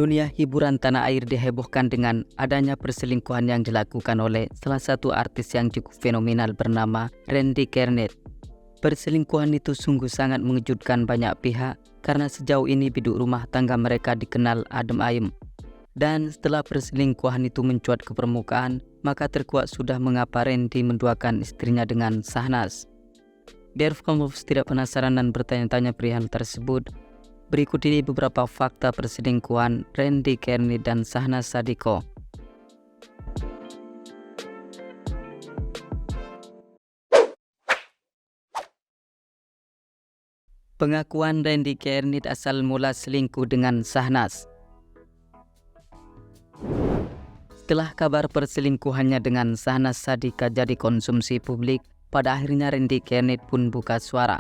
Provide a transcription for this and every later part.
Dunia hiburan tanah air dihebohkan dengan adanya perselingkuhan yang dilakukan oleh salah satu artis yang cukup fenomenal bernama Randy Karnit. Perselingkuhan itu sungguh sangat mengejutkan banyak pihak karena sejauh ini biduk rumah tangga mereka dikenal adem ayem. Dan setelah perselingkuhan itu mencuat ke permukaan, maka terkuak sudah mengapa Randy menduakan istrinya dengan Shahnaz. Biar kamu tidak penasaran dan bertanya-tanya perihal tersebut, berikut ini beberapa fakta perselingkuhan Randy Karnit dan Shahnaz Sadiqah. Pengakuan Randy Karnit asal mula selingkuh dengan Shahnaz. Setelah kabar perselingkuhannya dengan Shahnaz Sadiqah jadi konsumsi publik, pada akhirnya Randy Karnit pun buka suara.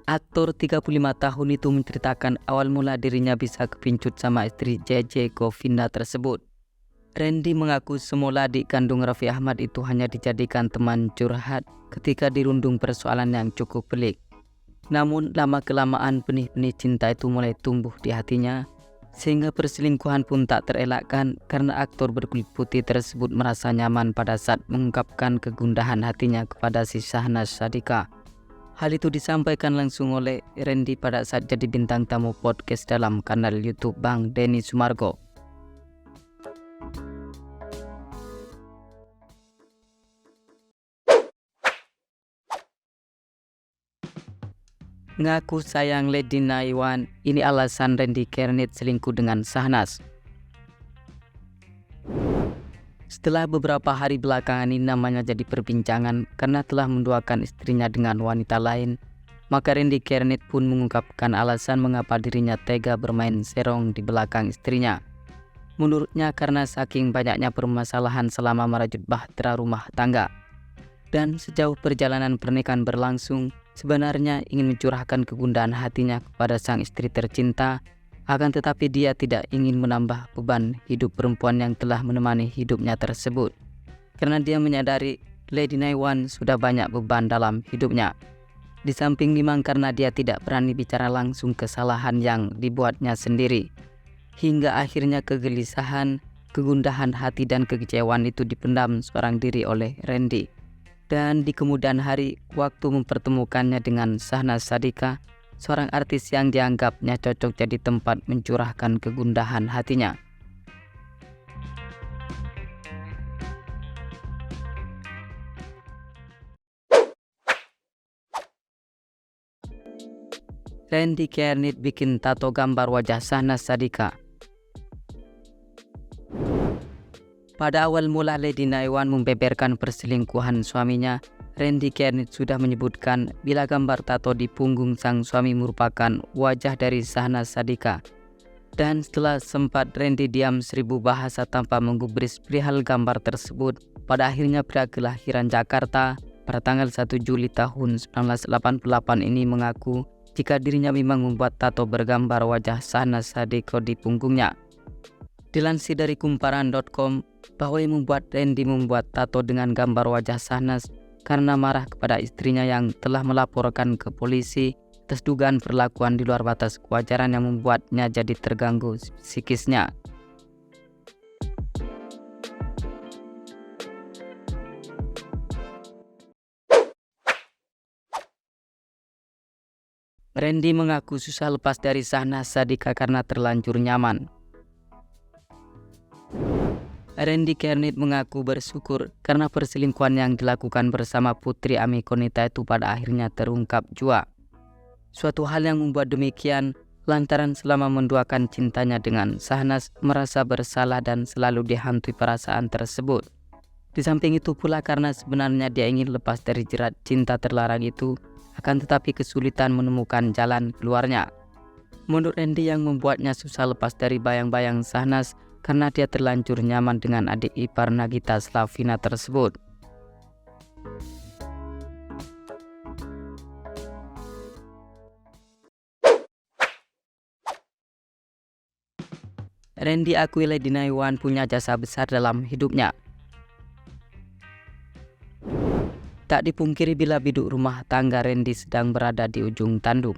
Aktor 35 tahun itu menceritakan awal mula dirinya bisa kepincut sama istri JJ Govinda tersebut. Randy mengaku semula adik kandung Raffi Ahmad itu hanya dijadikan teman curhat ketika dirundung persoalan yang cukup pelik. Namun lama-kelamaan benih-benih cinta itu mulai tumbuh di hatinya, sehingga perselingkuhan pun tak terelakkan karena aktor berkulit putih tersebut merasa nyaman pada saat mengungkapkan kegundahan hatinya kepada si Shahnaz Sadiqah. Hal itu disampaikan langsung oleh Randy pada saat jadi bintang tamu podcast dalam kanal YouTube Bang Denny Sumargo. Ngaku sayang Lady Naiwan, ini alasan Randy Karnit selingkuh dengan Shahnaz. Setelah beberapa hari belakangan ini namanya jadi perbincangan karena telah menduakan istrinya dengan wanita lain, maka Randy Karnit pun mengungkapkan alasan mengapa dirinya tega bermain serong di belakang istrinya. Menurutnya karena saking banyaknya permasalahan selama merajut bahtera rumah tangga. Dan sejauh perjalanan pernikahan berlangsung, sebenarnya ingin mencurahkan kegundahan hatinya kepada sang istri tercinta, akan tetapi dia tidak ingin menambah beban hidup perempuan yang telah menemani hidupnya tersebut. Karena dia menyadari Lady Naiwan sudah banyak beban dalam hidupnya. Di samping memang karena dia tidak berani bicara langsung kesalahan yang dibuatnya sendiri. Hingga akhirnya kegelisahan, kegundahan hati dan kekecewaan itu dipendam seorang diri oleh Randy. Dan di kemudian hari, waktu mempertemukannya dengan Shahnaz Sadiqah, seorang artis yang dianggapnya cocok jadi tempat mencurahkan kegundahan hatinya. Randy Karnit bikin tato gambar wajah Shahnaz Sadiqah. Pada awal mula Lady Naiwan membeberkan perselingkuhan suaminya, Randy Karnit sudah menyebutkan bila gambar tato di punggung sang suami merupakan wajah dari Shahnaz Sadiqah. Dan setelah sempat Randy diam 1000 bahasa tanpa menggubris perihal gambar tersebut, pada akhirnya pria kelahiran Jakarta pada tanggal 1 Juli tahun 1988 ini mengaku jika dirinya memang membuat tato bergambar wajah Shahnaz Sadiqah di punggungnya. Dilansir dari kumparan.com bahwa yang membuat Randy membuat tato dengan gambar wajah Shahnaz karena marah kepada istrinya yang telah melaporkan ke polisi atas dugaan perlakuan di luar batas kewajaran yang membuatnya jadi terganggu psikisnya. Randy mengaku susah lepas dari Shahnaz Sadiqah karena terlanjur nyaman. Randy Karnit mengaku bersyukur karena perselingkuhan yang dilakukan bersama Putri Amikonita itu pada akhirnya terungkap jua. Suatu hal yang membuat demikian lantaran selama menduakan cintanya dengan Shahnaz merasa bersalah dan selalu dihantui perasaan tersebut. Di samping itu pula karena sebenarnya dia ingin lepas dari jerat cinta terlarang itu, akan tetapi kesulitan menemukan jalan keluarnya. Menurut Randy yang membuatnya susah lepas dari bayang-bayang Shahnaz karena dia terlanjur nyaman dengan adik ipar Nagita Slavina tersebut. Randy akui Lady Naiwan punya jasa besar dalam hidupnya. Tak dipungkiri bila biduk rumah tangga Randy sedang berada di ujung tanduk.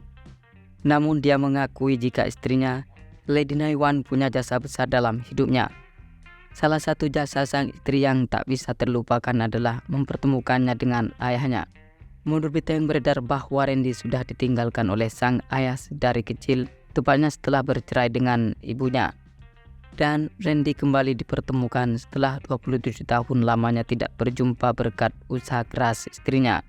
Namun dia mengakui jika istrinya Lady Naiwan punya jasa besar dalam hidupnya. Salah satu jasa sang istri yang tak bisa terlupakan adalah mempertemukannya dengan ayahnya. Menurut berita yang beredar bahwa Randy sudah ditinggalkan oleh sang ayah dari kecil, tepatnya setelah bercerai dengan ibunya. Dan Randy kembali dipertemukan setelah 27 tahun lamanya tidak berjumpa berkat usaha keras istrinya.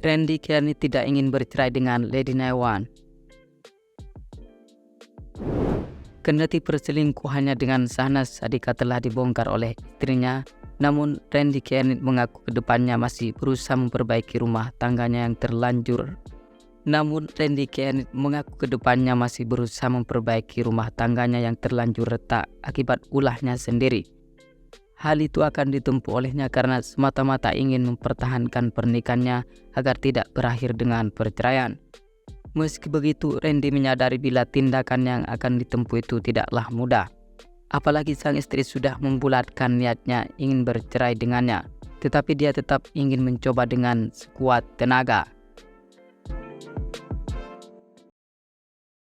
Randy Kernit tidak ingin bercerai dengan Lady Naiwan. Kendati perselingkuhannya dengan Shahnaz Sadiqah telah dibongkar oleh istrinya, namun Randy Kernit mengaku kedepannya masih berusaha memperbaiki rumah tangganya yang terlanjur. Retak akibat ulahnya sendiri. Hal itu akan ditempuh olehnya karena semata-mata ingin mempertahankan pernikahannya agar tidak berakhir dengan perceraian. Meski begitu, Randy menyadari bila tindakan yang akan ditempuh itu tidaklah mudah. Apalagi sang istri sudah membulatkan niatnya ingin bercerai dengannya, tetapi dia tetap ingin mencoba dengan sekuat tenaga.